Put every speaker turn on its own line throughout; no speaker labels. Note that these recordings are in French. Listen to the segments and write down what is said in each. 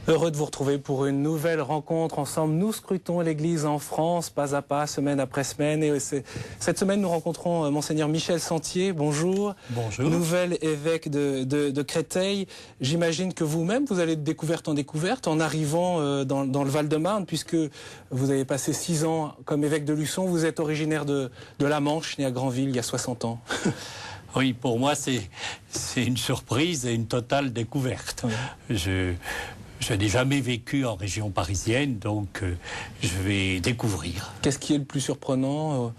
Heureux de vous retrouver pour une nouvelle rencontre ensemble. Nous scrutons l'Église en France, pas à pas, semaine après semaine. Et cette semaine, nous rencontrons Monseigneur Michel Sentier. Bonjour.
Bonjour.
Nouvel évêque de Créteil. J'imagine que vous-même, vous allez de découverte en découverte en arrivant dans le Val-de-Marne, puisque vous avez passé 6 ans comme évêque de Luçon. Vous êtes originaire de la Manche, né à Granville il y a 60 ans.
Oui, pour moi, c'est une surprise et une totale découverte. Oui. Je n'ai jamais vécu en région parisienne, donc je vais découvrir.
Qu'est-ce qui est le plus surprenant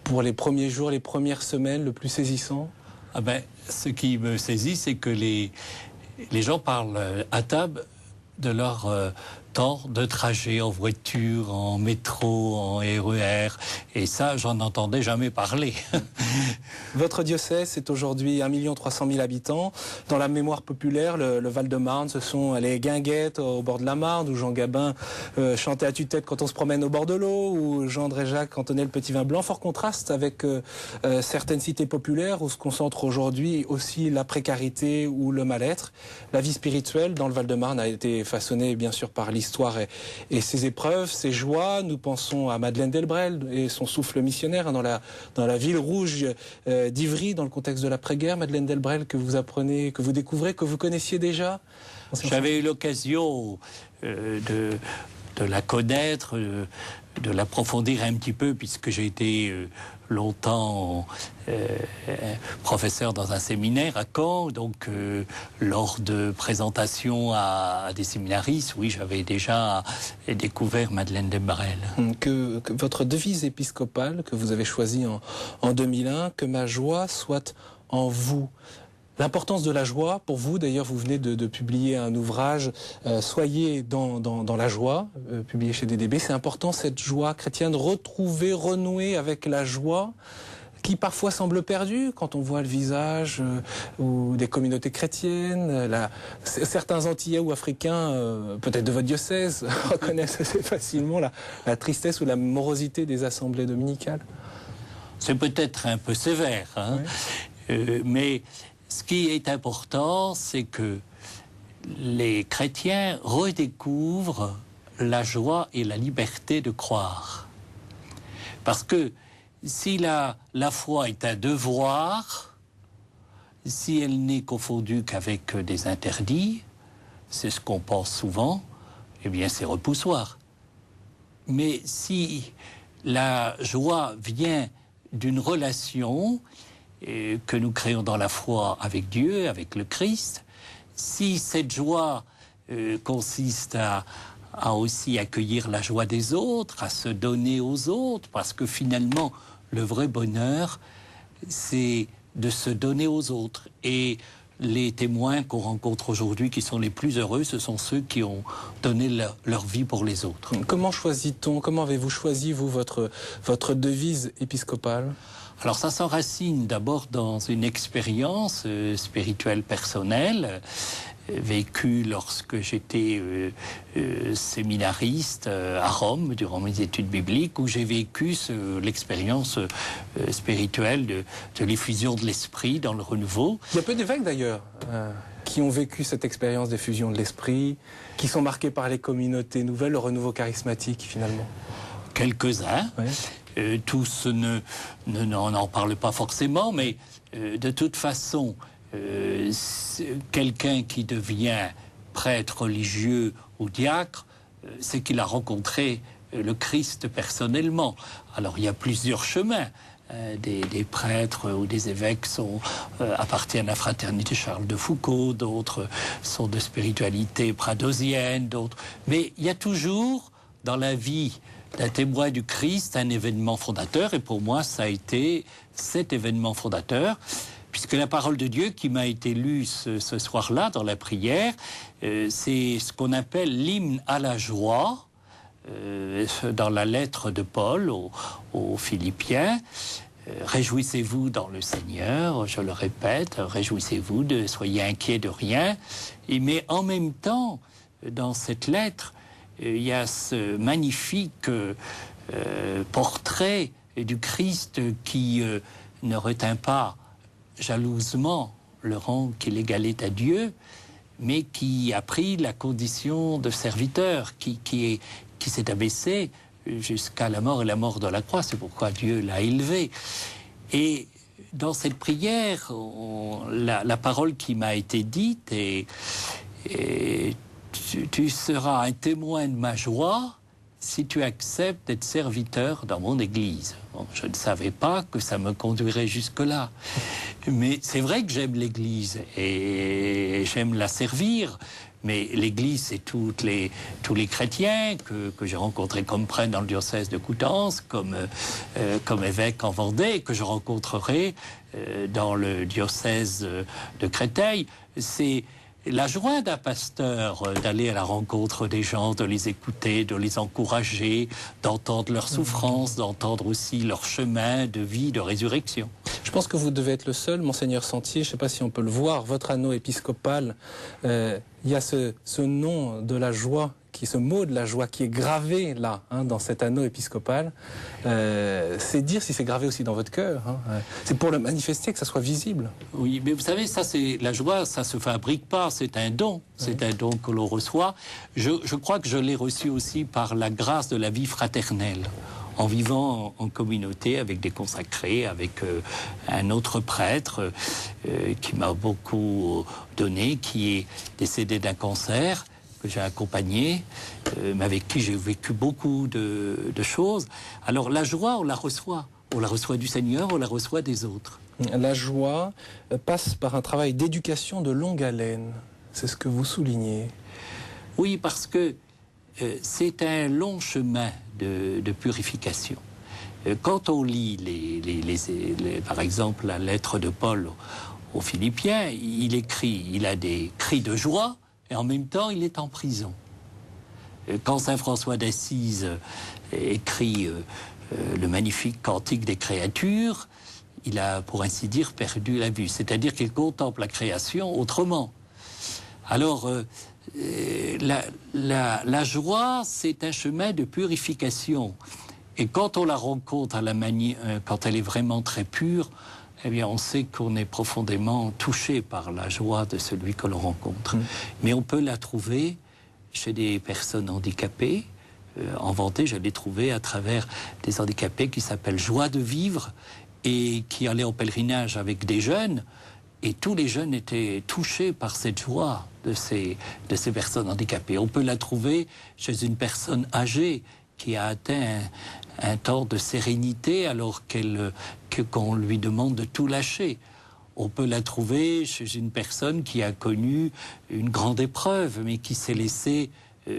pour les premiers jours, les premières semaines, le plus saisissant?
Ce qui me saisit, c'est que les gens parlent à table de leur temps de trajet en voiture, en métro, en RER. Et ça, j'en entendais jamais parler.
Votre diocèse est aujourd'hui 1 300 000 habitants. Dans la mémoire populaire, le Val-de-Marne, ce sont les guinguettes au bord de la Marne, où Jean Gabin chantait à tue-tête quand on se promène au bord de l'eau, où Jean Dréjac cantonnait le petit vin blanc. Fort contraste avec certaines cités populaires où se concentre aujourd'hui aussi la précarité ou le mal-être. La vie spirituelle dans le Val-de-Marne a été façonnée bien sûr par l'histoire et ses épreuves, ses joies. Nous pensons à Madeleine Delbrel et son souffle missionnaire dans la ville rouge d'Ivry, dans le contexte de l'après-guerre. Madeleine Delbrel, que vous apprenez, que vous découvrez, que vous connaissiez déjà?
J'avais eu l'occasion de la connaître, de l'approfondir un petit peu, puisque j'ai été longtemps professeur dans un séminaire à Caen, donc lors de présentations à des séminaristes, oui, j'avais déjà découvert Madeleine Delbrel.
Que votre devise épiscopale que vous avez choisie en 2001, que ma joie soit en vous. L'importance de la joie, pour vous, d'ailleurs, vous venez de publier un ouvrage, Soyez dans la joie, publié chez DDB. C'est important, cette joie chrétienne, retrouver, renouer avec la joie, qui parfois semble perdue quand on voit le visage ou des communautés chrétiennes. Certains Antillais ou Africains, peut-être de votre diocèse, reconnaissent assez facilement la tristesse ou la morosité des assemblées dominicales.
C'est peut-être un peu sévère, hein, oui. Mais ce qui est important, c'est que les chrétiens redécouvrent la joie et la liberté de croire. Parce que si la foi est un devoir, si elle n'est confondue qu'avec des interdits, c'est ce qu'on pense souvent, eh bien c'est repoussoir. Mais si la joie vient d'une relation que nous créons dans la foi avec Dieu, avec le Christ, si cette joie consiste à aussi accueillir la joie des autres, à se donner aux autres, parce que finalement, le vrai bonheur, c'est de se donner aux autres. Et les témoins qu'on rencontre aujourd'hui, qui sont les plus heureux, ce sont ceux qui ont donné leur vie pour les autres.
Comment choisit-on, comment avez-vous choisi, vous, votre devise épiscopale ?
Alors ça s'enracine d'abord dans une expérience spirituelle personnelle vécue lorsque j'étais séminariste à Rome durant mes études bibliques, où j'ai vécu l'expérience spirituelle de l'effusion de l'esprit dans le renouveau.
Il y a peu d'évêques d'ailleurs qui ont vécu cette expérience d'effusion de l'esprit, qui sont marqués par les communautés nouvelles, le renouveau charismatique finalement.
Quelques-uns. Ouais. Tous n'en parlent pas forcément, mais de toute façon, quelqu'un qui devient prêtre religieux ou diacre, c'est qu'il a rencontré le Christ personnellement. Alors il y a plusieurs chemins. Des prêtres ou des évêques appartiennent à la fraternité Charles de Foucauld, d'autres sont de spiritualité pradosienne, d'autres. Mais il y a toujours dans la vie d'un témoin du Christ, un événement fondateur, et pour moi, ça a été cet événement fondateur, puisque la parole de Dieu qui m'a été lue ce soir-là dans la prière, c'est ce qu'on appelle l'hymne à la joie, dans la lettre de Paul aux Philippiens. Réjouissez-vous dans le Seigneur, je le répète, réjouissez-vous, soyez inquiets de rien. Mais en même temps, dans cette lettre, il y a ce magnifique portrait du Christ qui ne retint pas jalousement le rang qu'il égalait à Dieu, mais qui a pris la condition de serviteur, qui s'est abaissé jusqu'à la mort et la mort de la croix. C'est pourquoi Dieu l'a élevé. Et dans cette prière, la parole qui m'a été dite est tu seras un témoin de ma joie si tu acceptes d'être serviteur dans mon Église. Bon, je ne savais pas que ça me conduirait jusque-là. Mais c'est vrai que j'aime l'Église et j'aime la servir. Mais l'Église, c'est tous les chrétiens que j'ai rencontrés comme prêtre dans le diocèse de Coutances, comme évêque en Vendée, que je rencontrerai dans le diocèse de Créteil. C'est la joie d'un pasteur d'aller à la rencontre des gens, de les écouter, de les encourager, d'entendre leurs souffrances, d'entendre aussi leur chemin de vie, de résurrection.
Je pense que vous devez être le seul, Monseigneur Sentier, je ne sais pas si on peut le voir, votre anneau épiscopal, il y a ce nom de la joie, ce mot de la joie qui est gravé là, dans cet anneau épiscopal. C'est dire si c'est gravé aussi dans votre cœur. C'est pour le manifester, que ça soit visible.
Oui, mais vous savez, ça c'est la joie, ça se fabrique pas, c'est un don. C'est un don que l'on reçoit. Je crois que je l'ai reçu aussi par la grâce de la vie fraternelle. En vivant en communauté avec des consacrés, avec un autre prêtre qui m'a beaucoup donné, qui est décédé d'un cancer, que j'ai accompagné, mais avec qui j'ai vécu beaucoup de choses. Alors la joie, on la reçoit. On la reçoit du Seigneur, on la reçoit des autres.
La joie passe par un travail d'éducation de longue haleine. C'est ce que vous soulignez.
Oui, parce que c'est un long chemin de purification. Quand on lit, par exemple, la lettre de Paul aux Philippiens, il écrit, il a des cris de joie, et en même temps, il est en prison. Quand saint François d'Assise écrit le magnifique Cantique des créatures, il a, pour ainsi dire, perdu la vue. C'est-à-dire qu'il contemple la création autrement. Alors, la joie, c'est un chemin de purification. Et quand on la rencontre quand elle est vraiment très pure, eh bien, on sait qu'on est profondément touché par la joie de celui que l'on rencontre. Mais on peut la trouver chez des personnes handicapées. En Vendée, je l'ai trouvée à travers des handicapés qui s'appellent Joie de vivre et qui allaient en pèlerinage avec des jeunes. Et tous les jeunes étaient touchés par cette joie de ces personnes handicapées. On peut la trouver chez une personne âgée qui a atteint un temps de sérénité alors qu'on lui demande de tout lâcher. On peut la trouver chez une personne qui a connu une grande épreuve, mais qui s'est laissée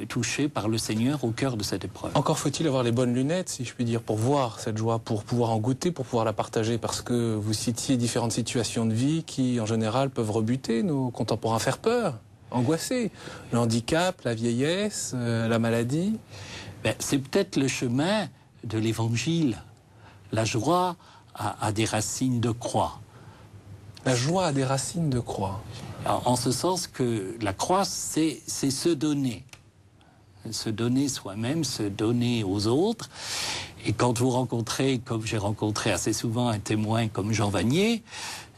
toucher par le Seigneur au cœur de cette épreuve.
Encore faut-il avoir les bonnes lunettes, si je puis dire, pour voir cette joie, pour pouvoir en goûter, pour pouvoir la partager, parce que vous citiez différentes situations de vie qui, en général, peuvent rebuter nos contemporains, faire peur, angoisser. Le handicap, la vieillesse, la maladie.
C'est peut-être le chemin de l'Évangile. La joie a des racines de croix.
La joie a des racines de croix.
En ce sens que la croix, c'est se donner. Se donner soi-même, se donner aux autres. Et quand vous rencontrez, comme j'ai rencontré assez souvent, un témoin comme Jean Vanier,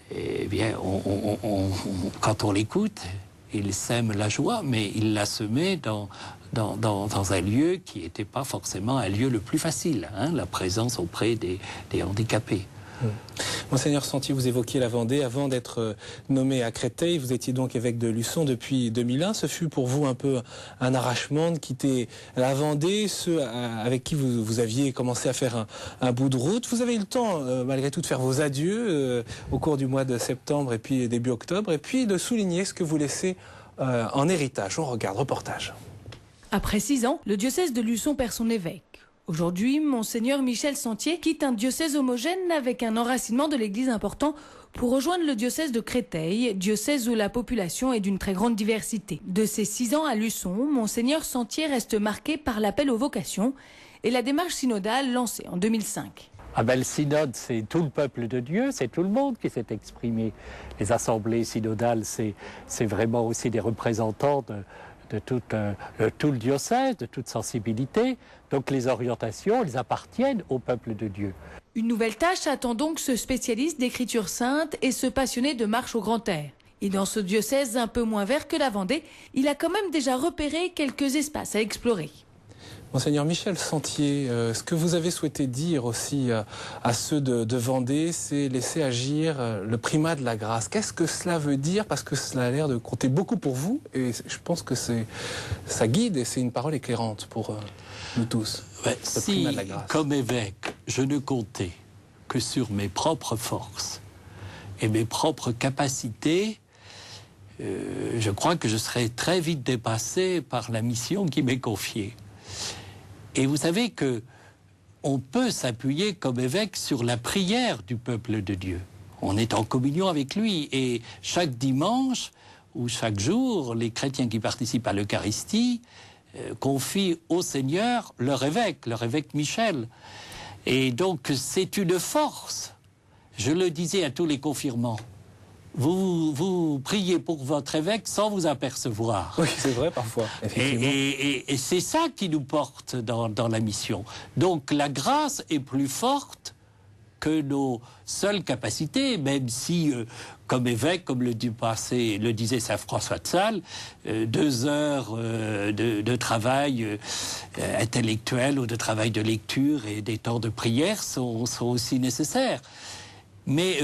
eh bien, quand on l'écoute, il sème la joie, mais il la semait dans un lieu qui n'était pas forcément un lieu le plus facile, la présence auprès des handicapés.
Monseigneur Sentier, vous évoquiez la Vendée. Avant d'être nommé à Créteil, vous étiez donc évêque de Luçon depuis 2001. Ce fut pour vous un peu un arrachement de quitter la Vendée, ceux avec qui vous aviez commencé à faire un bout de route. Vous avez eu le temps, malgré tout, de faire vos adieux au cours du mois de septembre et puis début octobre, et puis de souligner ce que vous laissez en héritage. On regarde, reportage.
Après 6 ans, le diocèse de Luçon perd son évêque. Aujourd'hui, Monseigneur Michel Sentier quitte un diocèse homogène avec un enracinement de l'Église important pour rejoindre le diocèse de Créteil, diocèse où la population est d'une très grande diversité. De ses 6 ans à Luçon, Monseigneur Sentier reste marqué par l'appel aux vocations et la démarche synodale lancée en 2005.
Le synode, c'est tout le peuple de Dieu, c'est tout le monde qui s'est exprimé. Les assemblées synodales, c'est vraiment aussi des représentants de tout le diocèse, de toute sensibilité. Donc les orientations, elles appartiennent au peuple de Dieu.
Une nouvelle tâche attend donc ce spécialiste d'écriture sainte et ce passionné de marche au grand air. Et dans ce diocèse un peu moins vert que la Vendée, il a quand même déjà repéré quelques espaces à explorer.
Monseigneur Michel Sentier, ce que vous avez souhaité dire aussi à ceux de Vendée, c'est laisser agir le primat de la grâce. Qu'est-ce que cela veut dire? Parce que cela a l'air de compter beaucoup pour vous, et je pense que ça guide et c'est une parole éclairante pour nous tous.
Ouais, si, comme évêque, je ne comptais que sur mes propres forces et mes propres capacités, je crois que je serais très vite dépassé par la mission qui m'est confiée. Et vous savez que on peut s'appuyer comme évêque sur la prière du peuple de Dieu. On est en communion avec lui et chaque dimanche ou chaque jour, les chrétiens qui participent à l'Eucharistie confient au Seigneur leur évêque Michel. Et donc c'est une force. Je le disais à tous les confirmants. Vous priez pour votre évêque sans vous apercevoir.
Oui, c'est vrai parfois, effectivement.
Et c'est ça qui nous porte dans la mission. Donc la grâce est plus forte que nos seules capacités, même si, comme évêque, comme le disait saint François de Sales, 2 heures de travail intellectuel ou de travail de lecture et des temps de prière sont aussi nécessaires. Mais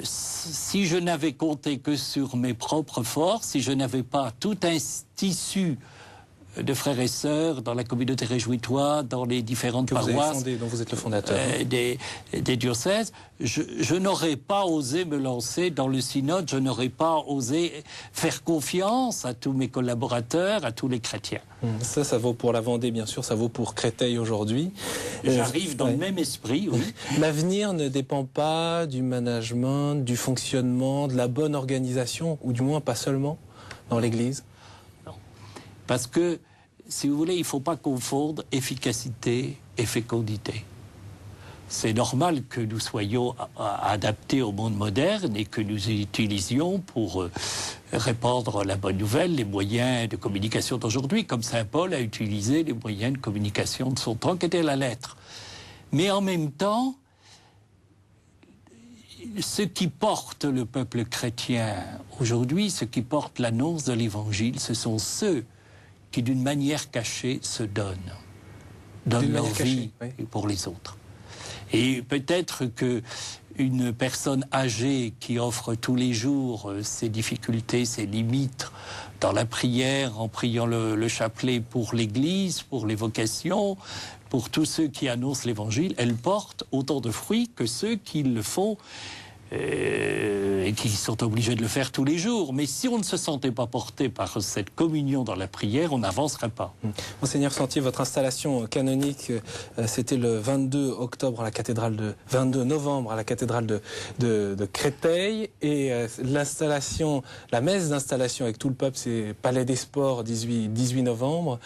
si je n'avais compté que sur mes propres forces, si je n'avais pas tout un tissu de frères et sœurs dans la communauté réjouitoise, dans les différentes paroisses
dont vous êtes le fondateur,
des diocèses, je n'aurais pas osé me lancer dans le synode, je n'aurais pas osé faire confiance à tous mes collaborateurs, à tous les chrétiens.
Ça vaut pour la Vendée, bien sûr, ça vaut pour Créteil aujourd'hui.
J'arrive dans le même esprit, oui.
L'avenir ne dépend pas du management, du fonctionnement, de la bonne organisation, ou du moins pas seulement dans l'Église.
Parce que, si vous voulez, il ne faut pas confondre efficacité et fécondité. C'est normal que nous soyons adaptés au monde moderne et que nous utilisions pour répandre la bonne nouvelle les moyens de communication d'aujourd'hui, comme saint Paul a utilisé les moyens de communication de son temps, qui étaient la lettre. Mais en même temps, ce qui porte le peuple chrétien aujourd'hui, ce qui porte l'annonce de l'Évangile, ce sont ceux qui, d'une manière cachée, se donnent leur vie pour les autres. Et peut-être qu'une personne âgée qui offre tous les jours ses difficultés, ses limites dans la prière, en priant le chapelet pour l'Église, pour les vocations, pour tous ceux qui annoncent l'Évangile, elle porte autant de fruits que ceux qui le font et qui sont obligés de le faire tous les jours. Mais si on ne se sentait pas porté par cette communion dans la prière, on n'avancerait pas.
Monseigneur Sentier, votre installation canonique, c'était le 22 novembre à la cathédrale de Créteil. Et l'installation, la messe d'installation avec tout le peuple, c'est Palais des Sports, 18 novembre.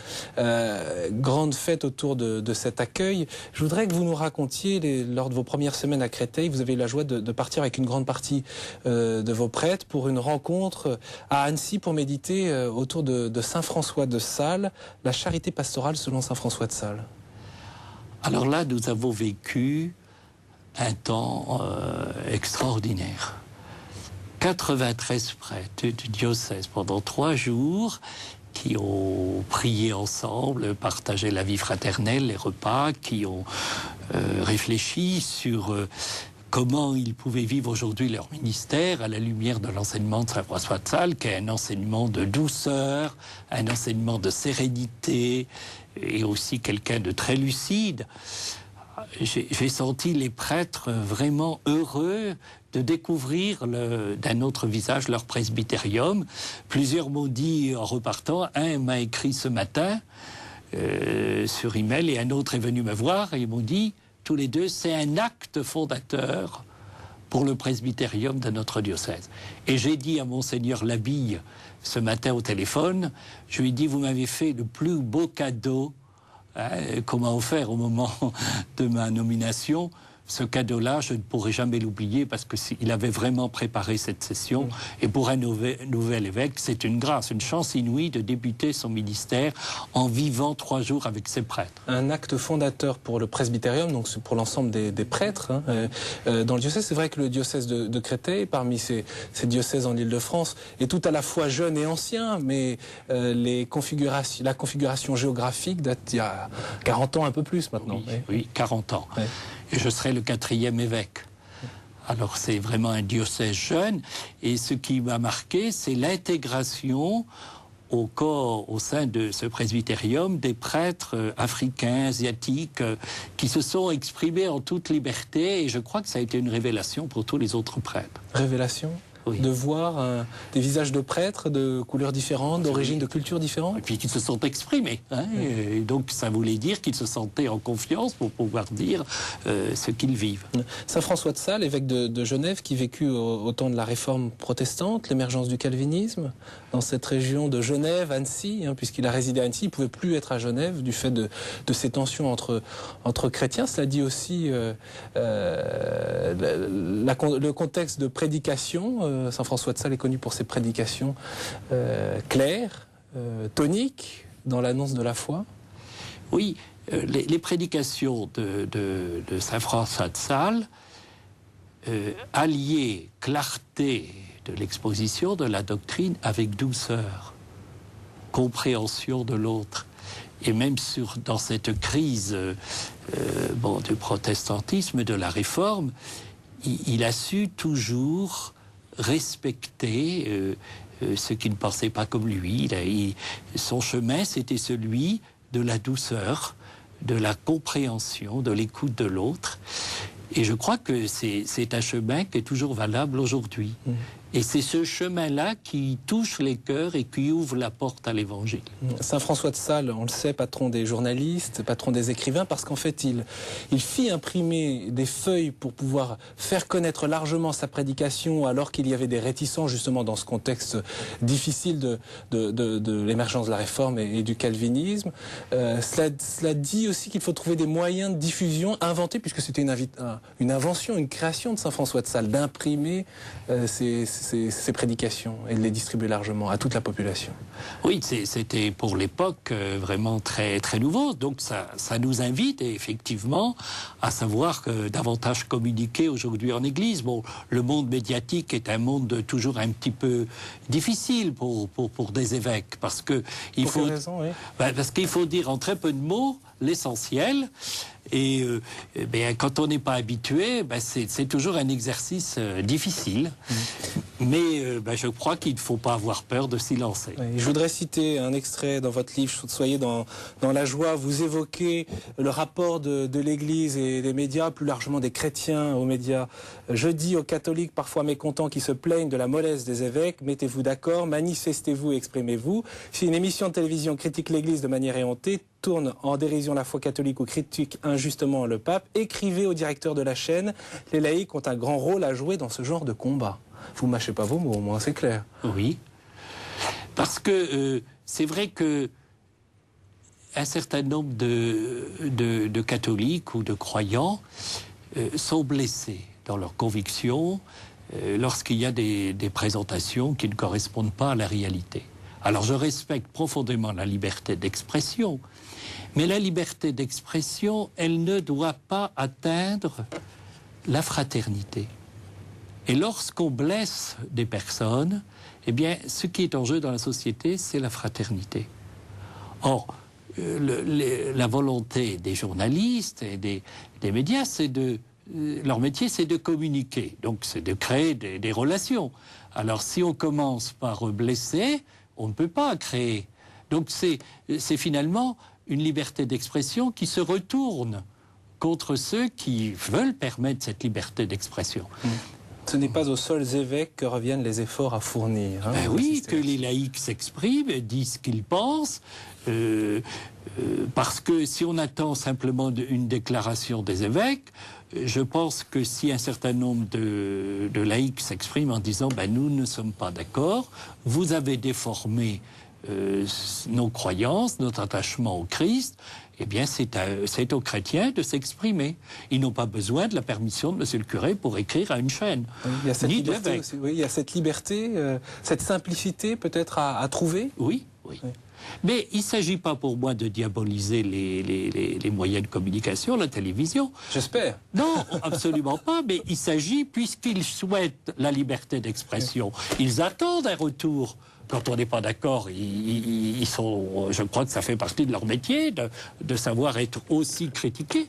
Grande fête autour de cet accueil. Je voudrais que vous nous racontiez, lors de vos premières semaines à Créteil, vous avez eu la joie de partir avec une grande partie de vos prêtres pour une rencontre à Annecy pour méditer autour de Saint François de Sales, la charité pastorale selon Saint François de Sales.
Alors là, nous avons vécu un temps extraordinaire. 93 prêtres du diocèse pendant 3 jours qui ont prié ensemble, partagé la vie fraternelle, les repas, qui ont réfléchi sur comment ils pouvaient vivre aujourd'hui leur ministère à la lumière de l'enseignement de Saint François de Sales, qui est un enseignement de douceur, un enseignement de sérénité, et aussi quelqu'un de très lucide. J'ai senti les prêtres vraiment heureux de découvrir d'un autre visage leur presbytérium. Plusieurs m'ont dit en repartant, un m'a écrit ce matin sur email, et un autre est venu me voir et ils m'ont dit, tous les deux, c'est un acte fondateur pour le presbytérium de notre diocèse. Et j'ai dit à Monseigneur Labille ce matin au téléphone, je lui ai dit, vous m'avez fait le plus beau cadeau qu'on m'a offert au moment de ma nomination. ce cadeau-là, je ne pourrai jamais l'oublier parce qu'il avait vraiment préparé cette session. Et pour un nouvel évêque, c'est une grâce, une chance inouïe de débuter son ministère en vivant 3 jours avec ses prêtres.
Un acte fondateur pour le presbytérium, donc pour l'ensemble des prêtres. Dans le diocèse, c'est vrai que le diocèse de Créteil, parmi ces diocèses en Île-de-France, est tout à la fois jeune et ancien, mais la configuration géographique date d'il y a 40 ans, un peu plus maintenant.
Oui, 40 ans. Ouais. Et je serai le 4e évêque. Alors c'est vraiment un diocèse jeune. Et ce qui m'a marqué, c'est l'intégration au corps, au sein de ce presbytérium, des prêtres africains, asiatiques, qui se sont exprimés en toute liberté. Et je crois que ça a été une révélation pour tous les autres prêtres.
Révélation ? Oui. De voir des visages de prêtres de couleurs différentes, d'origines, de cultures différentes.
Et puis qu'ils se sont exprimés. Et donc ça voulait dire qu'ils se sentaient en confiance pour pouvoir dire ce qu'ils vivent.
Saint François de Sales, évêque de Genève, qui vécut au temps de la réforme protestante, l'émergence du calvinisme, dans cette région de Genève, Annecy, puisqu'il a résidé à Annecy, il ne pouvait plus être à Genève du fait de ces tensions entre chrétiens. Cela dit aussi le contexte de prédication. Saint François de Sales est connu pour ses prédications claires, toniques, dans l'annonce de la foi.
Oui, les prédications de Saint François de Sales alliaient clarté de l'exposition de la doctrine avec douceur, compréhension de l'autre. Et même dans cette crise du protestantisme, de la réforme, il a su toujours respecter ceux qui ne pensaient pas comme lui. Son chemin, c'était celui de la douceur, de la compréhension, de l'écoute de l'autre. Et je crois que c'est un chemin qui est toujours valable aujourd'hui. Et c'est ce chemin-là qui touche les cœurs et qui ouvre la porte à l'Évangile.
Saint François de Sales, on le sait, patron des journalistes, patron des écrivains, parce qu'en fait, il fit imprimer des feuilles pour pouvoir faire connaître largement sa prédication, alors qu'il y avait des réticences, justement, dans ce contexte difficile de l'émergence de la Réforme et du calvinisme. Cela dit aussi qu'il faut trouver des moyens de diffusion inventés, puisque c'était une invention, une création de Saint François de Sales, d'imprimer ces prédications et de les distribuer largement à toute la population.
Oui, c'était pour l'époque vraiment très, très nouveau. Donc ça nous invite effectivement à savoir davantage communiquer aujourd'hui en Église. Bon, le monde médiatique est un monde toujours un petit peu difficile pour des évêques parce que parce qu'il faut dire en très peu de mots l'essentiel. Et quand on n'est pas habitué, c'est toujours un exercice difficile. Mais je crois qu'il ne faut pas avoir peur de s'y lancer.
Oui, je voudrais citer un extrait dans votre livre, Soyez dans la joie. Vous évoquez le rapport de l'Église et des médias, plus largement des chrétiens aux médias. Je dis aux catholiques parfois mécontents qui se plaignent de la mollesse des évêques, mettez-vous d'accord, manifestez-vous et exprimez-vous. Si une émission de télévision critique l'Église de manière éhontée, tourne en dérision la foi catholique ou critique injustement le pape, écrivez au directeur de la chaîne. Les laïcs ont un grand rôle à jouer dans ce genre de combat. Vous mâchez pas vos mots, au moins c'est clair.
Oui, parce que c'est vrai que un certain nombre de catholiques ou de croyants sont blessés dans leurs convictions lorsqu'il y a des présentations qui ne correspondent pas à la réalité. Alors je respecte profondément la liberté d'expression, mais la liberté d'expression, elle ne doit pas atteindre la fraternité. Et lorsqu'on blesse des personnes, eh bien, ce qui est en jeu dans la société, c'est la fraternité. Or, la volonté des journalistes et des médias, leur métier, c'est de communiquer. Donc, c'est de créer des relations. Alors, si on commence par blesser, on ne peut pas créer. Donc, c'est finalement une liberté d'expression qui se retourne contre ceux qui veulent permettre cette liberté d'expression.
Ce n'est pas aux seuls évêques que reviennent les efforts à fournir.
Oui, que les laïcs s'expriment, disent ce qu'ils pensent, parce que si on attend simplement une déclaration des évêques, je pense que si un certain nombre de laïcs s'expriment en disant nous ne sommes pas d'accord, vous avez déformé nos croyances, notre attachement au Christ, eh bien, c'est aux chrétiens de s'exprimer. Ils n'ont pas besoin de la permission de monsieur le curé pour écrire à une chaîne.
Oui, il y a cette liberté aussi, oui, il y a cette liberté, cette simplicité peut-être à trouver.
Oui. Mais il ne s'agit pas pour moi de diaboliser les moyens de communication, la télévision.
J'espère.
Non, absolument pas. Mais il s'agit, puisqu'ils souhaitent la liberté d'expression, ils attendent un retour. Quand on n'est pas d'accord, ils sont, je crois que ça fait partie de leur métier, de savoir être aussi critiqués.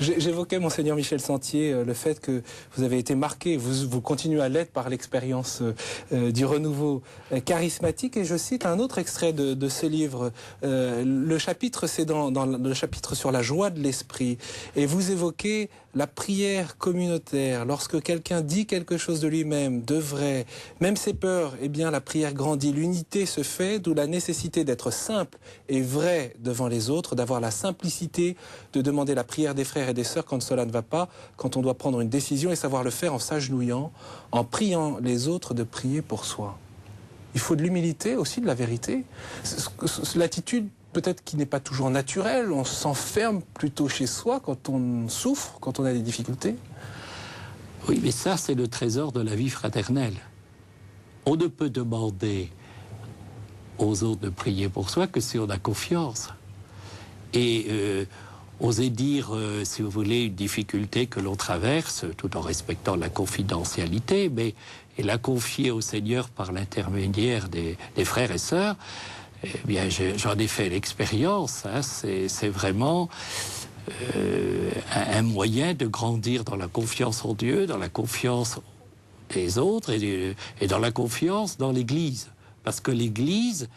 J'évoquais, monseigneur Michel Sentier, le fait que vous avez été marqué, vous continuez à l'être par l'expérience du renouveau charismatique. Et je cite un autre extrait de ce livre. Le chapitre, c'est dans le chapitre sur la joie de l'esprit. Et vous évoquez la prière communautaire. Lorsque quelqu'un dit quelque chose de lui-même, de vrai, même ses peurs, eh bien la prière grandit. L'unité se fait, d'où la nécessité d'être simple et vrai devant les autres, d'avoir la simplicité de demander la prière des frères et des sœurs quand cela ne va pas, quand on doit prendre une décision et savoir le faire en s'agenouillant, en priant les autres de prier pour soi. Il faut de l'humilité aussi, de la vérité. L'attitude peut-être qui n'est pas toujours naturelle, on s'enferme plutôt chez soi quand on souffre, quand on a des difficultés.
Oui, mais ça, c'est le trésor de la vie fraternelle. On ne peut demander aux autres de prier pour soi que si on a confiance. Et oser dire, si vous voulez, une difficulté que l'on traverse, tout en respectant la confidentialité, mais et la confier au Seigneur par l'intermédiaire des frères et sœurs, eh bien, j'en ai fait l'expérience. Hein, c'est vraiment un moyen de grandir dans la confiance en Dieu, dans la confiance des autres et dans la confiance dans l'Église. Parce que l'Église,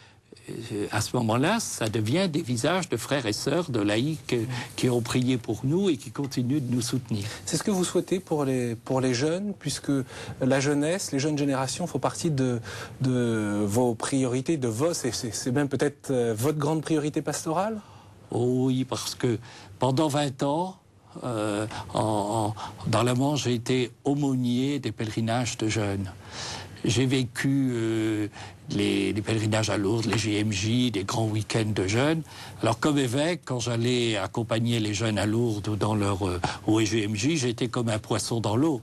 à ce moment-là, ça devient des visages de frères et sœurs, de laïcs qui ont prié pour nous et qui continuent de nous soutenir.
C'est ce que vous souhaitez pour les jeunes, puisque la jeunesse, les jeunes générations font partie de vos priorités, c'est même peut-être votre grande priorité pastorale ?
Oh oui, parce que pendant 20 ans, dans la Manche, j'ai été aumônier des pèlerinages de jeunes. J'ai vécu les pèlerinages à Lourdes, les GMJ, des grands week-ends de jeunes. Alors comme évêque, quand j'allais accompagner les jeunes à Lourdes ou dans leur GMJ, j'étais comme un poisson dans l'eau.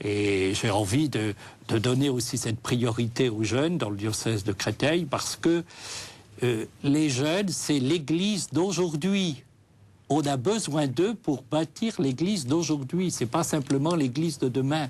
Et j'ai envie de donner aussi cette priorité aux jeunes dans le diocèse de Créteil, parce que les jeunes, c'est l'Église d'aujourd'hui. On a besoin d'eux pour bâtir l'Église d'aujourd'hui. C'est pas simplement l'Église de demain.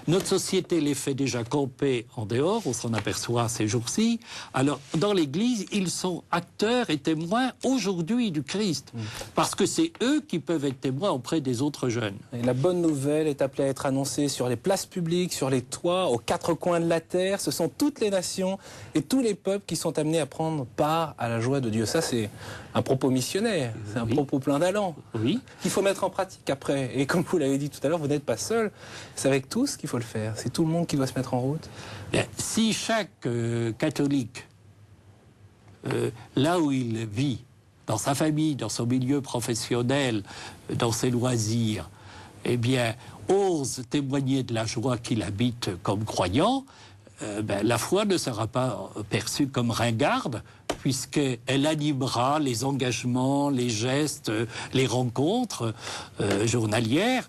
Notre société les fait déjà camper en dehors, on s'en aperçoit ces jours-ci. Alors, dans l'Église, ils sont acteurs et témoins aujourd'hui du Christ. Parce que c'est eux qui peuvent être témoins auprès des autres jeunes.
Et la bonne nouvelle est appelée à être annoncée sur les places publiques, sur les toits, aux quatre coins de la terre. Ce sont toutes les nations et tous les peuples qui sont amenés à prendre part à la joie de Dieu. Ça, c'est un propos missionnaire. C'est un propos plein d'allant.
Oui.
Qu'il faut mettre en pratique après. Et comme vous l'avez dit tout à l'heure, vous n'êtes pas seul. C'est avec tous qu'il faut le faire. C'est tout le monde qui doit se mettre en route.
Bien, si chaque catholique, là où il vit, dans sa famille, dans son milieu professionnel, dans ses loisirs, eh bien, ose témoigner de la joie qu'il habite comme croyant, la foi ne sera pas perçue comme ringarde, puisqu'elle animera les engagements, les gestes, les rencontres journalières.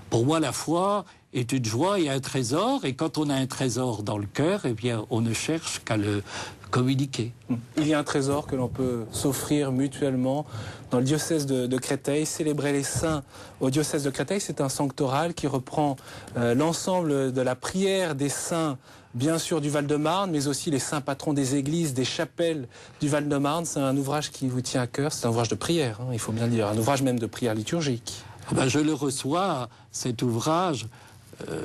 Pour moi, la foi est une joie et un trésor, et quand on a un trésor dans le cœur, eh bien, on ne cherche qu'à le communiquer.
Il y a un trésor que l'on peut s'offrir mutuellement dans le diocèse de Créteil. Célébrer les saints au diocèse de Créteil, c'est un sanctoral qui reprend l'ensemble de la prière des saints, bien sûr du Val-de-Marne, mais aussi les saints patrons des églises, des chapelles du Val-de-Marne. C'est un ouvrage qui vous tient à cœur, c'est un ouvrage de prière, hein, il faut bien le dire, un ouvrage même de prière liturgique.
Je le reçois, cet ouvrage,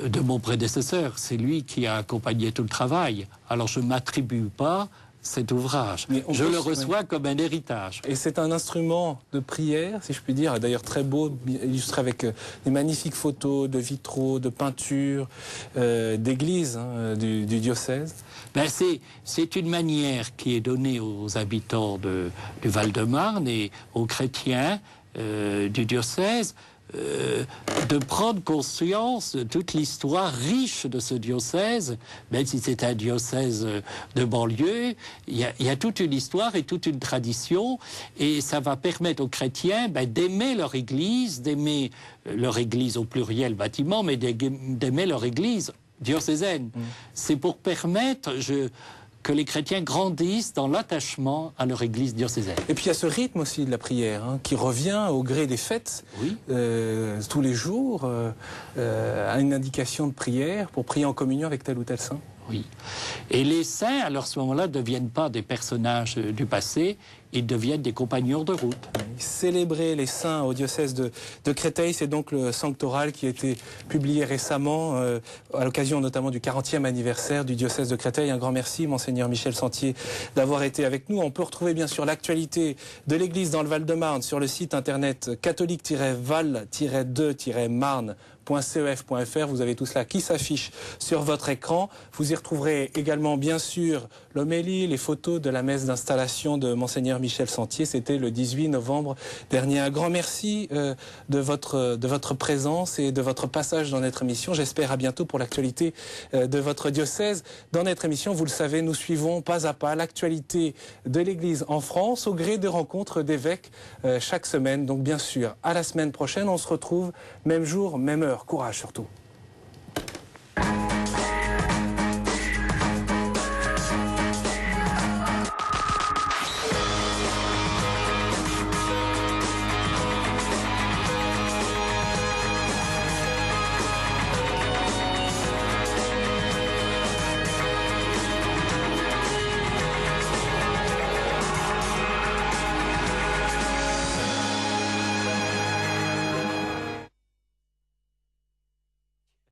de mon prédécesseur. C'est lui qui a accompagné tout le travail. Alors je ne m'attribue pas cet ouvrage. Je le reçois comme un héritage.
Et c'est un instrument de prière, si je puis dire, d'ailleurs très beau, illustré avec des magnifiques photos de vitraux, de peintures, d'églises du diocèse.
C'est une manière qui est donnée aux habitants du Val-de-Marne et aux chrétiens du diocèse de prendre conscience de toute l'histoire riche de ce diocèse, même si c'est un diocèse de banlieue, il y a toute une histoire et toute une tradition, et ça va permettre aux chrétiens d'aimer leur église au pluriel bâtiment, mais d'aimer leur église diocésaine. C'est pour permettre que les chrétiens grandissent dans l'attachement à leur église diocésaine.
Et puis il y a ce rythme aussi de la prière qui revient au gré des fêtes,
oui.
Tous les jours, à une indication de prière pour prier en communion avec tel ou tel saint.
Oui. Et les saints, alors à ce moment-là, ne deviennent pas des personnages du passé, ils deviennent des compagnons de route.
Célébrer les saints au diocèse de Créteil, c'est donc le sanctoral qui a été publié récemment, à l'occasion notamment du 40e anniversaire du diocèse de Créteil. Un grand merci, Monseigneur Michel Sentier, d'avoir été avec nous. On peut retrouver bien sûr l'actualité de l'Église dans le Val-de-Marne sur le site internet catholique-val-2-marne.cef.fr. Vous avez tout cela qui s'affiche sur votre écran. Vous y retrouverez également, bien sûr, l'homélie, les photos de la messe d'installation de Monseigneur Michel Sentier. C'était le 18 novembre dernier. Un grand merci de votre présence et de votre passage dans notre émission. J'espère à bientôt pour l'actualité de votre diocèse. Dans notre émission, vous le savez, nous suivons pas à pas l'actualité de l'Église en France au gré de rencontres d'évêques chaque semaine. Donc bien sûr, à la semaine prochaine, on se retrouve même jour, même heure. Courage surtout.